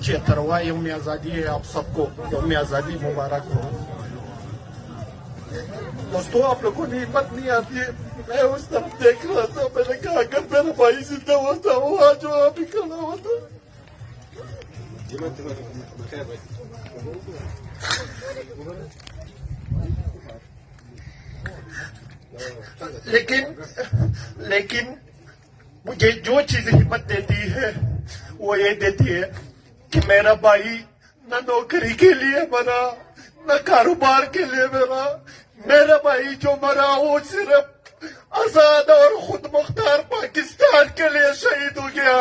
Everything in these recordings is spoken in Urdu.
76واں یوم آزادی ہے. آپ سب کو یوم آزادی مبارک ہو. دوستوں آپ لوگوں نے ہمت نہیں آتی ہے. میں اس طرف دیکھ رہا تھا, میں نے کہا اگر میرا بھائی زندہ ہوتا وہ آج وہاں بھی کھڑا ہوتا. لیکن مجھے جو چیز ہمت دیتی ہے وہ یہ دیتی ہے کہ میرا بھائی نہ نوکری کے لیے مرا, نہ کاروبار کے لیے مرا. میرا بھائی جو مرا وہ صرف آزاد اور خود مختار پاکستان کے لیے شہید ہو گیا.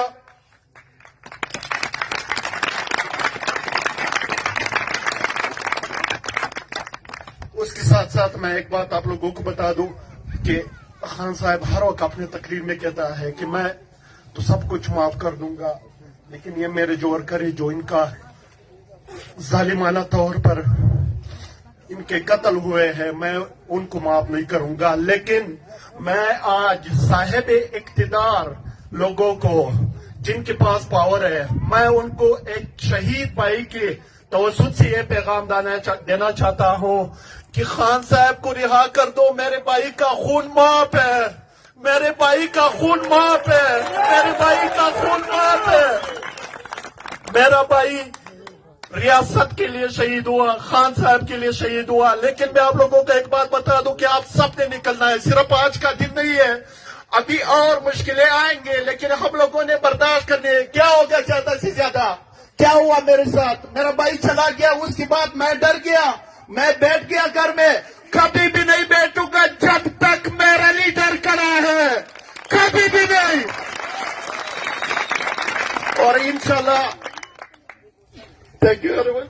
اس کے ساتھ ساتھ میں ایک بات آپ لوگوں کو بتا دوں کہ خان صاحب ہر وقت اپنے تقریر میں کہتا ہے کہ میں تو سب کچھ معاف کر دوں گا, لیکن یہ میرے جو ورکر ہے جو ان کا ظالمانہ طور پر ان کے قتل ہوئے ہیں میں ان کو معاف نہیں کروں گا. لیکن میں آج صاحب اقتدار لوگوں کو جن کے پاس پاور ہے میں ان کو ایک شہید بھائی کے توسط سے یہ پیغام دینا چاہتا ہوں کہ خان صاحب کو رہا کر دو. میرے بھائی کا خون معاف ہے, میرے بھائی کا خون معاف ہے, میرے بھائی کا خون معاف ہے. میرا بھائی ریاست کے لیے شہید ہوا, خان صاحب کے لیے شہید ہوا. لیکن میں آپ لوگوں کو ایک بات بتا دوں کہ آپ سب نے نکلنا ہے. صرف آج کا دن نہیں ہے, ابھی اور مشکلیں آئیں گے لیکن ہم لوگوں نے برداشت کرنے. کیا ہوگا زیادہ سے زیادہ؟ کیا ہوا میرے ساتھ؟ میرا بھائی چلا گیا, اس کے بعد میں ڈر گیا, میں بیٹھ گیا گھر میں. کبھی بھی نہیں بیٹھوں گا جب تک میرا لیڈر کھڑا ہے, کبھی بھی نہیں. اور انشاءاللہ تھینک یو ویری مچ.